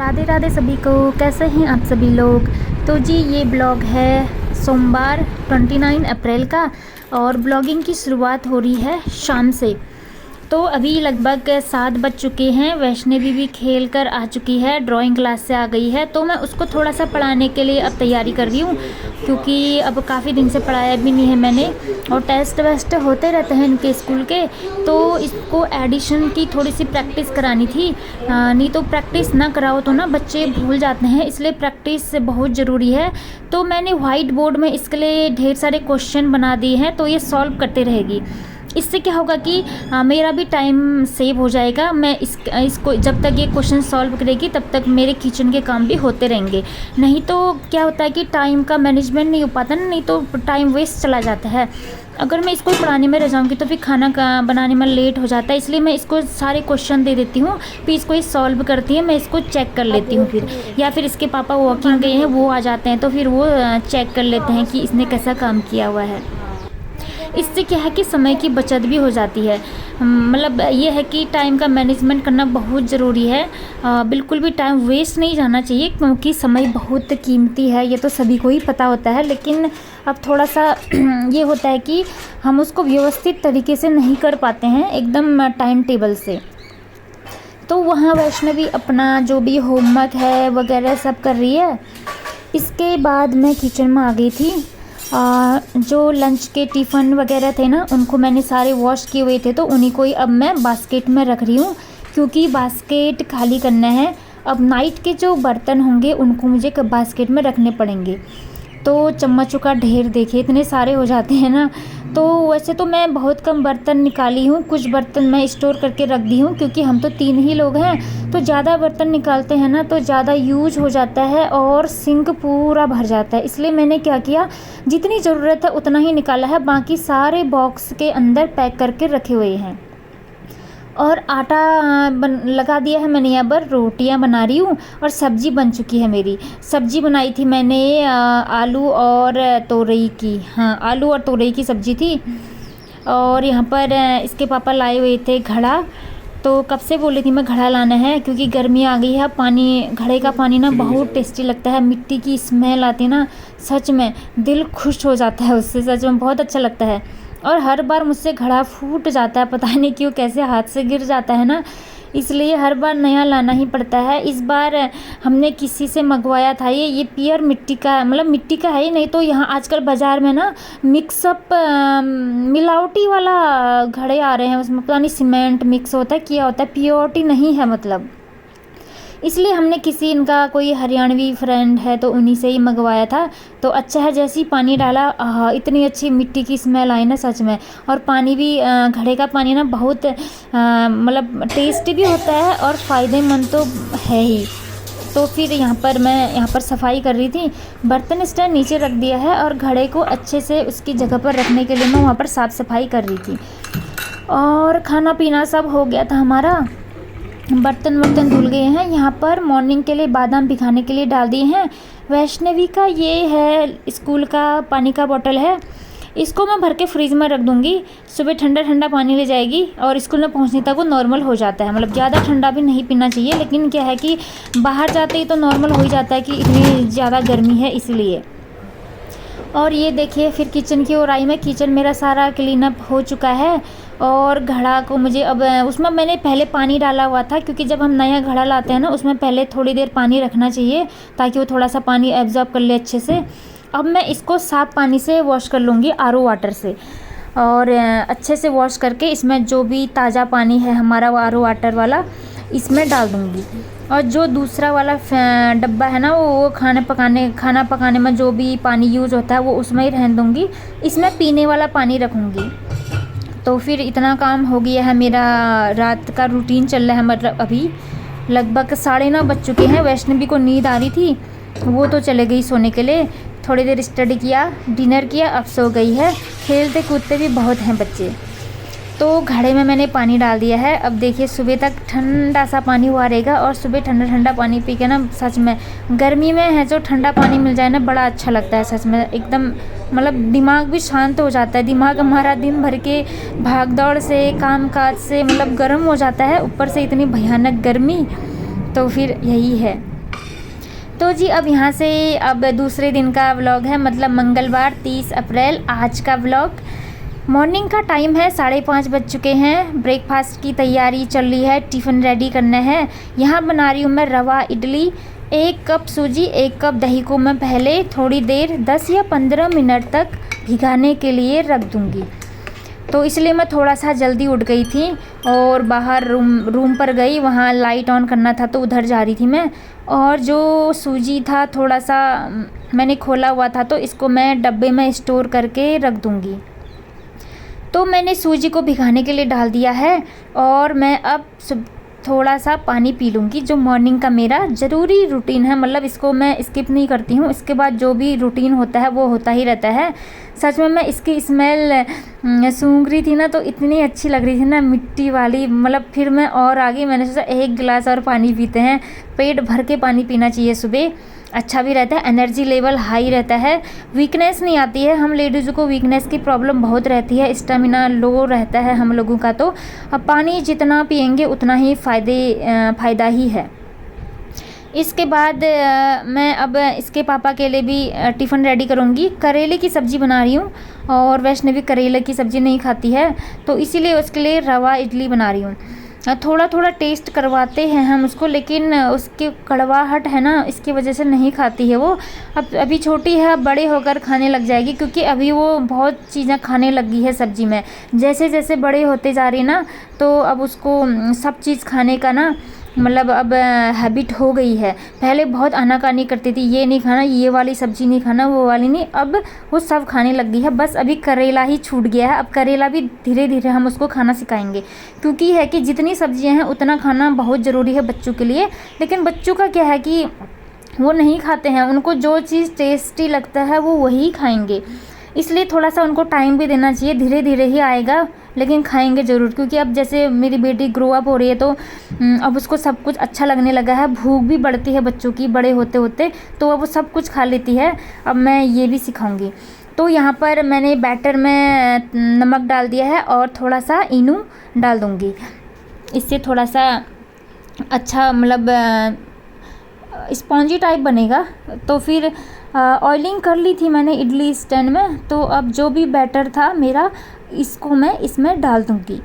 राधे राधे सभी को। कैसे हैं आप सभी लोग। तो जी ये ब्लॉग है सोमवार 29 अप्रैल का और ब्लॉगिंग की शुरुआत हो रही है शाम से। तो अभी लगभग 7 बज चुके हैं। वैष्णवी भी खेल कर आ चुकी है, ड्राइंग क्लास से आ गई है। तो मैं उसको थोड़ा सा पढ़ाने के लिए अब तैयारी कर रही हूँ, क्योंकि अब काफ़ी दिन से पढ़ाया भी नहीं है मैंने और टेस्ट वेस्ट होते रहते हैं इनके स्कूल के। तो इसको एडिशन की थोड़ी सी प्रैक्टिस करानी थी। नहीं तो प्रैक्टिस ना कराओ तो ना बच्चे भूल जाते हैं, इसलिए प्रैक्टिस बहुत ज़रूरी है। तो मैंने वाइट बोर्ड में इसके लिए ढेर सारे क्वेश्चन बना दिए हैं, तो ये सॉल्व करते रहेगी। इससे क्या होगा कि मेरा भी टाइम सेव हो जाएगा। मैं इसको जब तक ये क्वेश्चन सॉल्व करेगी तब तक मेरे किचन के काम भी होते रहेंगे। नहीं तो क्या होता है कि टाइम का मैनेजमेंट नहीं हो पाता ना, नहीं तो टाइम वेस्ट चला जाता है। अगर मैं इसको पढ़ाने में रह जाऊँगी तो फिर खाना का बनाने में लेट हो जाता है, इसलिए मैं इसको सारे क्वेश्चन दे देती हूँ, फिर इसको ये सॉल्व करती है, मैं इसको चेक कर लेती हूँ फिर। या फिर इसके पापा वॉकिंग गए हैं, वो आ जाते हैं तो फिर वो चेक कर लेते हैं कि इसने कैसा काम किया हुआ है। इससे क्या है कि समय की बचत भी हो जाती है। मतलब ये है कि टाइम का मैनेजमेंट करना बहुत ज़रूरी है। बिल्कुल भी टाइम वेस्ट नहीं जाना चाहिए, क्योंकि समय बहुत कीमती है, ये तो सभी को ही पता होता है। लेकिन अब थोड़ा सा ये होता है कि हम उसको व्यवस्थित तरीके से नहीं कर पाते हैं एकदम टाइम टेबल से। तो वहाँ वैष्णवी अपना जो भी होमवर्क है वगैरह सब कर रही है। इसके बाद मैं किचन में आ गई थी। जो लंच के टिफ़िन वगैरह थे ना, उनको मैंने सारे वॉश किए हुए थे, तो उन्हीं को ही अब मैं बास्केट में रख रही हूँ, क्योंकि बास्केट खाली करना है। अब नाइट के जो बर्तन होंगे उनको मुझे बास्केट में रखने पड़ेंगे। तो चम्मचों का ढेर देखिए इतने सारे हो जाते हैं ना। तो वैसे तो मैं बहुत कम बर्तन निकाली हूँ, कुछ बर्तन मैं स्टोर करके रख दी हूँ, क्योंकि हम तो 3 ही लोग हैं। तो ज़्यादा बर्तन निकालते हैं ना तो ज़्यादा यूज हो जाता है और सिंक पूरा भर जाता है। इसलिए मैंने क्या किया, जितनी ज़रूरत है उतना ही निकाला है, बाकी सारे बॉक्स के अंदर पैक करके रखे हुए हैं। और आटा लगा दिया है मैंने, यहाँ पर रोटियां बना रही हूँ और सब्ज़ी बन चुकी है मेरी। सब्ज़ी बनाई थी मैंने आलू और तोरई की, हाँ आलू और तोरई की सब्ज़ी थी। और यहाँ पर इसके पापा लाए हुए थे घड़ा, तो कब से बोल रही थी मैं घड़ा लाना है, क्योंकि गर्मी आ गई है। पानी, घड़े का पानी ना बहुत टेस्टी लगता है, मिट्टी की स्मेल आती है ना, सच में दिल खुश हो जाता है उससे, सच में बहुत अच्छा लगता है। और हर बार मुझसे घड़ा फूट जाता है, पता नहीं क्यों, कैसे हाथ से गिर जाता है ना, इसलिए हर बार नया लाना ही पड़ता है। इस बार हमने किसी से मंगवाया था, ये प्योर मिट्टी का, मतलब मिट्टी का है ही नहीं। तो यहाँ आजकल बाज़ार में ना मिक्सअप मिलावटी वाला घड़े आ रहे हैं, उसमें पता नहीं सीमेंट मिक्स होता है, क्या होता है, प्योरिटी नहीं है मतलब। इसलिए हमने किसी, इनका कोई हरियाणवी फ्रेंड है तो उन्हीं से ही मंगवाया था। तो अच्छा है, जैसे ही पानी डाला इतनी अच्छी मिट्टी की स्मेल आई ना सच में। और पानी भी घड़े का पानी ना बहुत मतलब टेस्टी भी होता है और फ़ायदेमंद तो है ही। तो फिर यहाँ पर सफाई कर रही थी, बर्तन स्टैंड नीचे रख दिया है और घड़े को अच्छे से उसकी जगह पर रखने के लिए मैं वहाँ पर साफ़ सफाई कर रही थी। और खाना पीना सब हो गया था हमारा, बर्तन वर्तन धुल गए हैं। यहाँ पर मॉर्निंग के लिए बादाम भिगाने के लिए डाल दिए हैं। वैष्णवी का ये है स्कूल का पानी का बोतल है, इसको मैं भर के फ्रिज में रख दूँगी। सुबह ठंडा ठंडा पानी ले जाएगी और स्कूल में पहुँचने तक वो नॉर्मल हो जाता है। मतलब ज़्यादा ठंडा भी नहीं पीना चाहिए, लेकिन क्या है कि बाहर जाते ही तो नॉर्मल हो ही जाता है कि इतनी ज़्यादा गर्मी है इसलिए। और ये देखिए फिर किचन की ओर आई मैं। किचन मेरा सारा क्लीन अप हो चुका है और घड़ा को मुझे अब उसमें मैंने पहले पानी डाला हुआ था, क्योंकि जब हम नया घड़ा लाते हैं ना उसमें पहले थोड़ी देर पानी रखना चाहिए ताकि वो थोड़ा सा पानी एब्जॉर्ब कर ले अच्छे से। अब मैं इसको साफ़ पानी से वॉश कर लूँगी, आरओ वाटर से, और अच्छे से वॉश करके इसमें जो भी ताज़ा पानी है हमारा वो आरओ वाटर वाला इसमें डाल दूँगी। और जो दूसरा वाला डब्बा है ना वो खाना पकाने में जो भी पानी यूज़ होता है वो उसमें ही रहने दूँगी, इसमें पीने वाला पानी रखूँगी। तो फिर इतना काम हो गया है मेरा। रात का रूटीन चल रहा है, मतलब अभी लगभग 9:30 बज चुके हैं। वैष्णवी को नींद आ रही थी, वो तो चले गई सोने के लिए। थोड़ी देर स्टडी किया, डिनर किया, अब सो गई है। खेलते कूदते भी बहुत हैं बच्चे। तो घड़े में मैंने पानी डाल दिया है। अब देखिए सुबह तक ठंडा सा पानी हुआ रहेगा, और सुबह ठंडा ठंडा पानी पी के ना सच में गर्मी में है जो ठंडा पानी मिल जाए ना बड़ा अच्छा लगता है सच में। एकदम मतलब दिमाग भी शांत हो जाता है। दिमाग हमारा दिन भर के भाग दौड़ से, काम काज से मतलब गर्म हो जाता है, ऊपर से इतनी भयानक गर्मी, तो फिर यही है। तो जी अब यहाँ से अब दूसरे दिन का व्लॉग है, मतलब मंगलवार 30 अप्रैल आज का व्लॉग। मॉर्निंग का टाइम है, 5:30 बज चुके हैं। ब्रेकफास्ट की तैयारी चल रही है, टिफ़िन रेडी करना है। यहाँ बना रही हूँ मैं रवा इडली। 1 कप सूजी 1 कप दही को मैं पहले थोड़ी देर 10 या 15 मिनट तक भिगाने के लिए रख दूँगी। तो इसलिए मैं थोड़ा सा जल्दी उठ गई थी और बाहर रूम पर गई, वहाँ लाइट ऑन करना था तो उधर जा रही थी मैं। और जो सूजी था थोड़ा सा मैंने खोला हुआ था, तो इसको मैं डब्बे में स्टोर करके रख दूँगी। तो मैंने सूजी को भिगाने के लिए डाल दिया है और मैं अब थोड़ा सा पानी पी लूँगी, जो मॉर्निंग का मेरा ज़रूरी रूटीन है। मतलब इसको मैं स्किप नहीं करती हूँ, इसके बाद जो भी रूटीन होता है वो होता ही रहता है। सच में मैं इसकी स्मेल सूंघ रही थी ना, तो इतनी अच्छी लग रही थी ना, मिट्टी वाली। मतलब फिर मैं और आगे मैंने सोचा 1 गिलास और पानी पीते हैं। पेट भर के पानी पीना चाहिए सुबह, अच्छा भी रहता है, एनर्जी लेवल हाई रहता है, वीकनेस नहीं आती है। हम लेडीज़ों को वीकनेस की प्रॉब्लम बहुत रहती है, स्टेमिना लो रहता है हम लोगों का। तो अब पानी जितना पिएंगे उतना ही फ़ायदा ही है। इसके बाद मैं अब इसके पापा के लिए भी टिफ़िन रेडी करूँगी। करेले की सब्ज़ी बना रही हूँ और वैष्णवी करेले की सब्ज़ी नहीं खाती है, तो इसीलिए उसके लिए रवा इडली बना रही हूँ। थोड़ा थोड़ा टेस्ट करवाते हैं हम उसको, लेकिन उसकी कड़वाहट है ना, इसकी वजह से नहीं खाती है वो। अब अभी छोटी है, अब बड़े होकर खाने लग जाएगी, क्योंकि अभी वो बहुत चीज़ें खाने लगी है सब्ज़ी में। जैसे जैसे बड़े होते जा रही ना, तो अब उसको सब चीज़ खाने का ना, मतलब अब हैबिट हो गई है। पहले बहुत आनाकानी करती थी, ये नहीं खाना, ये वाली सब्ज़ी नहीं खाना, वो वाली नहीं। अब वो सब खाने लग गई है। बस अभी करेला ही छूट गया है। अब करेला भी धीरे धीरे हम उसको खाना सिखाएंगे, क्योंकि है कि जितनी सब्जियां हैं उतना खाना बहुत ज़रूरी है बच्चों के लिए। लेकिन बच्चों का क्या है कि वो नहीं खाते हैं, उनको जो चीज़ टेस्टी लगता है वो वही खाएंगे। इसलिए थोड़ा सा उनको टाइम भी देना चाहिए, धीरे धीरे ही आएगा, लेकिन खाएंगे ज़रूर। क्योंकि अब जैसे मेरी बेटी ग्रो अप हो रही है, तो अब उसको सब कुछ अच्छा लगने लगा है। भूख भी बढ़ती है बच्चों की बड़े होते होते, तो अब वो सब कुछ खा लेती है। अब मैं ये भी सिखाऊंगी। तो यहाँ पर मैंने बैटर में नमक डाल दिया है और थोड़ा सा इनो डाल दूँगी, इससे थोड़ा सा अच्छा मतलब स्पॉन्जी टाइप बनेगा। तो फिर ऑयलिंग कर ली थी मैंने इडली स्टैंड में। तो अब जो भी बैटर था मेरा, इसको मैं इसमें डाल दूँगी।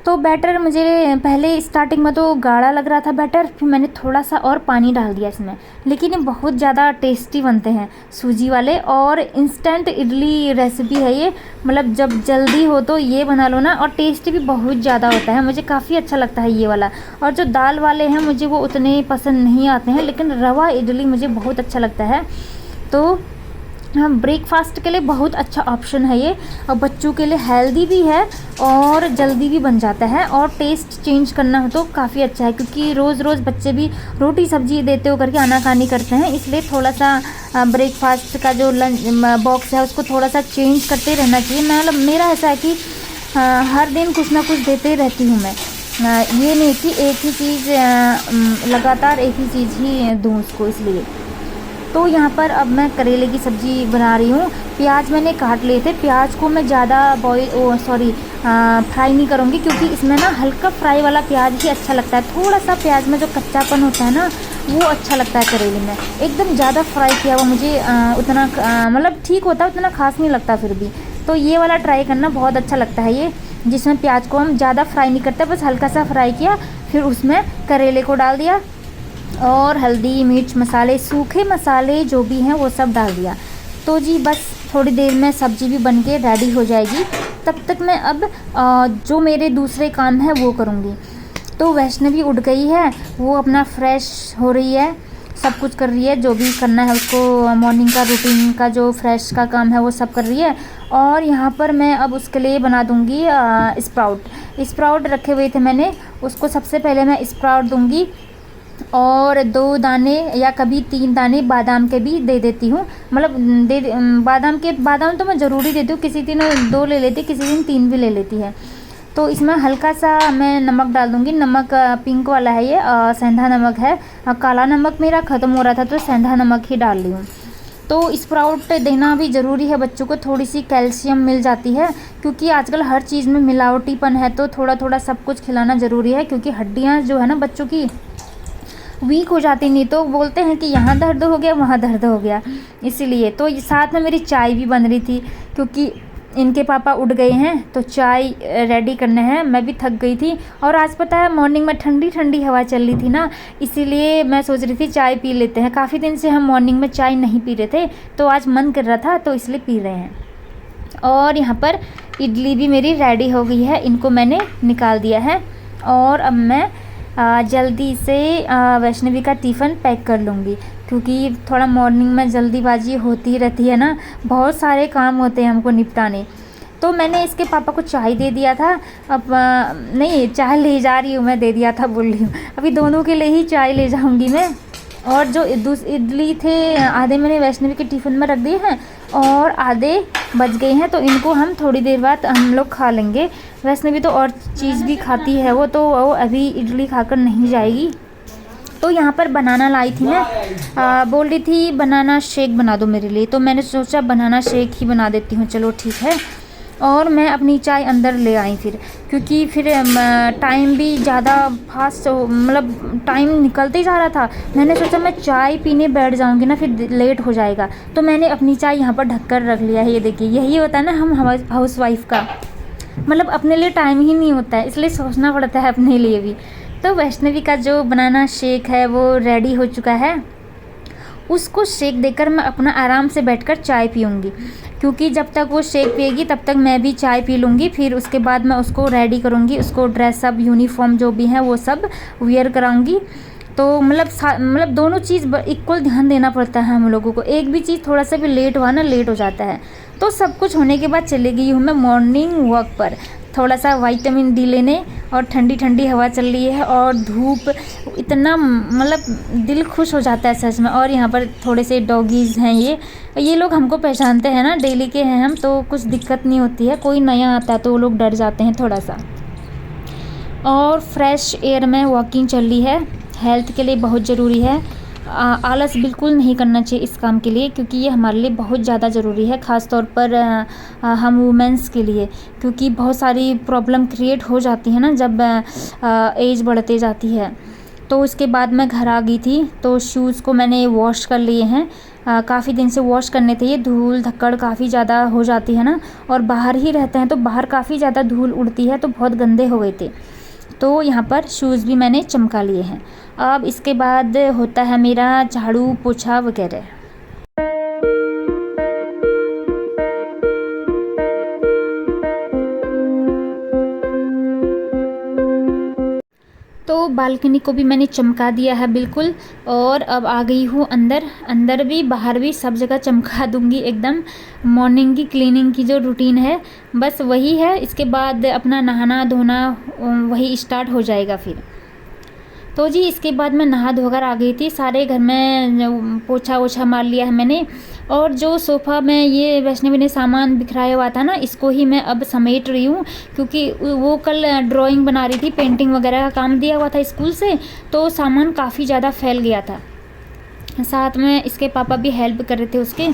तो बैटर मुझे पहले स्टार्टिंग में तो गाढ़ा लग रहा था बैटर, फिर मैंने थोड़ा सा और पानी डाल दिया इसमें। लेकिन ये बहुत ज़्यादा टेस्टी बनते हैं सूजी वाले, और इंस्टेंट इडली रेसिपी है ये। मतलब जब जल्दी हो तो ये बना लो ना, और टेस्ट भी बहुत ज़्यादा होता है। मुझे काफ़ी अच्छा लगता है ये वाला। और जो दाल वाले हैं मुझे वो उतने पसंद नहीं आते हैं, लेकिन रवा इडली मुझे बहुत अच्छा लगता है। तो हाँ, ब्रेकफास्ट के लिए बहुत अच्छा ऑप्शन है ये, और बच्चों के लिए हेल्दी भी है और जल्दी भी बन जाता है। और टेस्ट चेंज करना हो तो काफ़ी अच्छा है, क्योंकि रोज़ रोज़ बच्चे भी रोटी सब्जी देते हो करके आनाकानी करते हैं। इसलिए थोड़ा सा ब्रेकफास्ट का जो लंच बॉक्स है उसको थोड़ा सा चेंज करते रहना चाहिए। मतलब मेरा ऐसा है कि हर दिन कुछ ना कुछ देते रहती हूँ मैं। ये नहीं कि एक ही चीज़ लगातार एक ही चीज़ ही दूँ उसको, इसलिए। तो यहाँ पर अब मैं करेले की सब्ज़ी बना रही हूँ। प्याज मैंने काट लिए थे। प्याज को मैं ज़्यादा फ्राई नहीं करूँगी, क्योंकि इसमें ना हल्का फ्राई वाला प्याज ही अच्छा लगता है। थोड़ा सा प्याज में जो कच्चापन होता है ना, वो अच्छा लगता है करेले में। एकदम ज़्यादा फ्राई किया हुआ मुझे उतना मतलब ठीक होता है, उतना खास नहीं लगता फिर भी। तो ये वाला ट्राई करना बहुत अच्छा लगता है ये, जिसमें प्याज को हम ज़्यादा फ्राई नहीं करते, बस हल्का सा फ्राई किया, फिर उसमें करेले को डाल दिया और हल्दी मिर्च मसाले सूखे मसाले जो भी हैं वो सब डाल दिया। तो जी बस थोड़ी देर में सब्ज़ी भी बन के रेडी हो जाएगी। तब तक मैं अब जो मेरे दूसरे काम है वो करूँगी। तो वैष्णवी उठ गई है, वो अपना फ्रेश हो रही है, सब कुछ कर रही है, जो भी करना है उसको, मॉर्निंग का रूटीन का जो फ्रेश का काम है वो सब कर रही है। और यहाँ पर मैं अब उसके लिए बना दूँगी स्प्राउट रखे हुए थे मैंने, उसको सबसे पहले मैं स्प्राउट दूँगी। और 2 दाने या कभी 3 दाने बादाम के भी दे देती हूँ। मतलब बादाम तो मैं ज़रूरी देती हूँ, किसी दिन 2 ले लेती, किसी दिन 3 भी ले लेती है। तो इसमें हल्का सा मैं नमक डाल दूँगी। नमक पिंक वाला है ये, सेंधा नमक है। काला नमक मेरा ख़त्म हो रहा था तो सेंधा नमक ही डाल ली हूँ। तो स्प्राउट देना भी ज़रूरी है बच्चों को, थोड़ी सी कैल्शियम मिल जाती है, क्योंकि आजकल हर चीज़ में मिलावटीपन है। तो थोड़ा थोड़ा सब कुछ खिलाना ज़रूरी है, क्योंकि हड्डियाँ जो है ना बच्चों की वीक हो जाती, नहीं तो बोलते हैं कि यहाँ दर्द हो गया वहाँ दर्द हो गया। इसीलिए तो साथ में मेरी चाय भी बन रही थी, क्योंकि इनके पापा उठ गए हैं तो चाय रेडी करने हैं। मैं भी थक गई थी और आज पता है मॉर्निंग में ठंडी ठंडी हवा चल रही थी ना, इसीलिए मैं सोच रही थी चाय पी लेते हैं। काफ़ी दिन से हम मॉर्निंग में चाय नहीं पी रहे थे, तो आज मन कर रहा था तो इसलिए पी रहे हैं। और यहाँ पर इडली भी मेरी रेडी हो गई है, इनको मैंने निकाल दिया है। और अब मैं जल्दी से वैष्णवी का टिफ़िन पैक कर लूँगी, क्योंकि थोड़ा मॉर्निंग में जल्दीबाजी होती रहती है ना, बहुत सारे काम होते हैं हमको निपटाने। तो मैंने इसके पापा को चाय दे दिया था, अब नहीं चाय ले जा रही हूँ मैं, दे दिया था बोल रही हूँ, अभी दोनों के लिए ही चाय ले जाऊँगी मैं। और जो इडली थे आधे मैंने वैष्णवी के टिफ़िन में रख दिए हैं और आधे बच गए हैं, तो इनको हम थोड़ी देर बाद हम लोग खा लेंगे। वैष्णवी तो और चीज़ भी खाती है, वो तो वो अभी इडली खाकर नहीं जाएगी। तो यहाँ पर बनाना लाई थी मैं, बोल रही थी बनाना शेक बना दो मेरे लिए, तो मैंने सोचा बनाना शेक ही बना देती हूँ, चलो ठीक है। और मैं अपनी चाय अंदर ले आई फिर, क्योंकि फिर टाइम भी ज़्यादा फास्ट मतलब टाइम निकलते ही जा रहा था। मैंने सोचा मैं चाय पीने बैठ जाऊंगी ना फिर लेट हो जाएगा, तो मैंने अपनी चाय यहाँ पर ढक कर रख लिया है। ये देखिए, यही होता है ना हम हाउस वाइफ का, मतलब अपने लिए टाइम ही नहीं होता है, इसलिए सोचना पड़ता है अपने लिए भी। तो वैष्णवी का जो बनाना शेक है वो रेडी हो चुका है, उसको शेक देकर मैं अपना आराम से बैठकर चाय पीऊँगी, क्योंकि जब तक वो शेक पिएगी तब तक मैं भी चाय पी लूँगी। फिर उसके बाद मैं उसको रेडी करूँगी, उसको ड्रेसअप यूनिफॉर्म जो भी है वो सब वियर कराऊँगी। तो मतलब दोनों चीज़ इक्वल ध्यान देना पड़ता है हम लोगों को, एक भी चीज़ थोड़ा सा भी लेट हुआ ना लेट हो जाता है। तो सब कुछ होने के बाद चली गई हूँ मैं मॉर्निंग वॉक पर, थोड़ा सा विटामिन डी लेने, और ठंडी ठंडी हवा चल रही है और धूप, इतना मतलब दिल खुश हो जाता है सच में। और यहाँ पर थोड़े से डॉगीज़ हैं, ये लोग हमको पहचानते हैं ना, डेली के हैं हम, तो कुछ दिक्कत नहीं होती है। कोई नया आता है तो वो लोग डर जाते हैं थोड़ा सा। और फ्रेश एयर में वॉकिंग चल रही है, हेल्थ के लिए बहुत ज़रूरी है। आलस बिल्कुल नहीं करना चाहिए इस काम के लिए, क्योंकि ये हमारे लिए बहुत ज़्यादा ज़रूरी है, ख़ास तौर पर हम वुमेंस के लिए, क्योंकि बहुत सारी प्रॉब्लम क्रिएट हो जाती है ना जब एज बढ़ते जाती है। तो उसके बाद मैं घर आ गई थी, तो शूज़ को मैंने वॉश कर लिए हैं, काफ़ी दिन से वॉश करने थे। ये धूल धक्कड़ काफ़ी ज़्यादा हो जाती है ना, और बाहर ही रहते हैं तो बाहर काफ़ी ज़्यादा धूल उड़ती है, तो बहुत गंदे हो गए थे। तो यहाँ पर शूज़ भी मैंने चमका लिए हैं। अब इसके बाद होता है मेरा झाड़ू पोछा वगैरह। तो बालकनी को भी मैंने चमका दिया है बिल्कुल, और अब आ गई हूँ अंदर भी बाहर भी सब जगह चमका दूँगी एकदम। मॉर्निंग की क्लीनिंग की जो रूटीन है बस वही है, इसके बाद अपना नहाना धोना वही स्टार्ट हो जाएगा फिर। तो जी इसके बाद मैं नहा धोकर आ गई थी, सारे घर में पोछा वोछा मार लिया है मैंने। और जो सोफ़ा में ये वैष्णवी ने सामान बिखराया हुआ था ना, इसको ही मैं अब समेट रही हूँ, क्योंकि वो कल ड्राइंग बना रही थी, पेंटिंग वगैरह का काम दिया हुआ था स्कूल से, तो सामान काफ़ी ज़्यादा फैल गया था। साथ में इसके पापा भी हेल्प कर रहे थे उसके,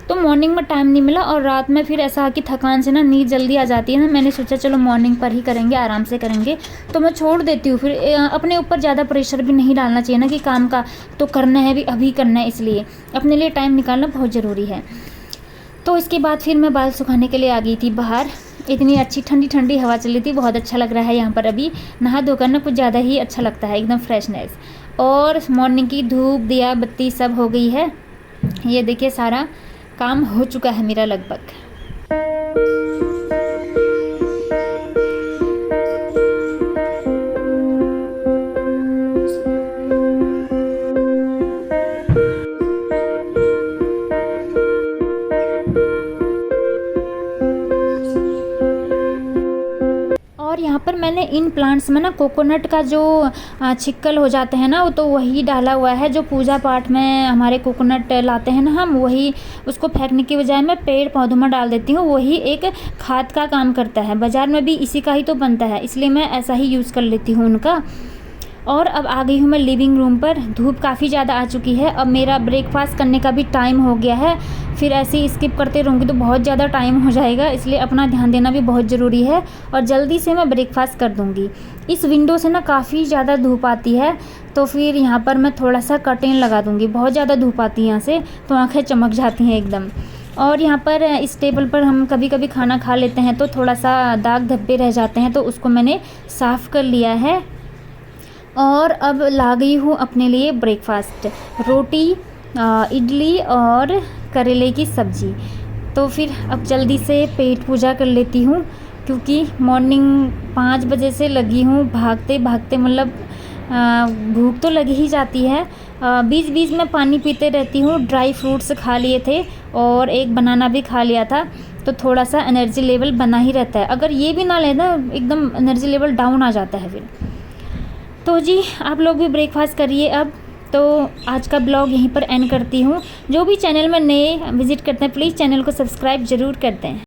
तो मॉर्निंग में टाइम नहीं मिला। और रात में फिर ऐसा कि थकान से ना नींद जल्दी आ जाती है ना, मैंने सोचा चलो मॉर्निंग पर ही करेंगे, आराम से करेंगे, तो मैं छोड़ देती हूँ। फिर अपने ऊपर ज़्यादा प्रेशर भी नहीं डालना चाहिए ना, कि काम का तो करना है भी, अभी करना है, इसलिए अपने लिए टाइम निकालना बहुत ज़रूरी है। तो इसके बाद फिर मैं बाल सुखाने के लिए आ गई थी बाहर, इतनी अच्छी ठंडी ठंडी हवा चल रही थी, बहुत अच्छा लग रहा है यहाँ पर। अभी नहा धोकर ना कुछ ज़्यादा ही अच्छा लगता है, एकदम फ्रेशनेस। और मॉर्निंग की धूप दिया बत्ती सब हो गई है, ये देखिए सारा काम हो चुका है मेरा लगभग। और यहाँ पर मैंने इन प्लांट्स में ना कोकोनट का जो छिक्कल हो जाते हैं ना, वो तो वही डाला हुआ है, जो पूजा पाठ में हमारे कोकोनट लाते हैं ना हम, वही उसको फेंकने की बजाय मैं पेड़ पौधों में डाल देती हूँ, वही एक खाद का काम करता है। बाज़ार में भी इसी का ही तो बनता है, इसलिए मैं ऐसा ही यूज़ कर लेती हूँ उनका। और अब आ गई हूँ मैं लिविंग रूम पर, धूप काफ़ी ज़्यादा आ चुकी है, अब मेरा ब्रेकफास्ट करने का भी टाइम हो गया है। फिर ऐसे ही स्किप करते रहूँगी तो बहुत ज़्यादा टाइम हो जाएगा, इसलिए अपना ध्यान देना भी बहुत ज़रूरी है। और जल्दी से मैं ब्रेकफास्ट कर दूँगी। इस विंडो से ना काफ़ी ज़्यादा धूप आती है, तो फिर यहाँ पर मैं थोड़ा सा कर्टेन लगा दूँगी। बहुत ज़्यादा धूप आती है यहाँ से, तो आँखें चमक जाती हैं एकदम। और यहाँ पर इस टेबल पर हम कभी कभी खाना खा लेते हैं तो थोड़ा सा दाग धब्बे रह जाते हैं, तो उसको मैंने साफ़ कर लिया है। और अब ला गई हूँ अपने लिए ब्रेकफास्ट, रोटी, इडली और करेले की सब्ज़ी। तो फिर अब जल्दी से पेट पूजा कर लेती हूँ, क्योंकि मॉर्निंग 5 बजे से लगी हूँ भागते भागते, मतलब भूख तो लगी ही जाती है। बीच बीच में पानी पीते रहती हूँ। ड्राई फ्रूट्स खा लिए थे और एक बनाना भी खा लिया था, तो थोड़ा सा एनर्जी लेवल बना ही रहता है। अगर ये भी ना लेना, एकदम एनर्जी लेवल डाउन आ जाता है फिर। तो जी आप लोग भी ब्रेकफास्ट करिए अब। तो आज का ब्लॉग यहीं पर एंड करती हूँ। जो भी चैनल में नए विज़िट करते हैं प्लीज़ चैनल को सब्सक्राइब ज़रूर कर दें।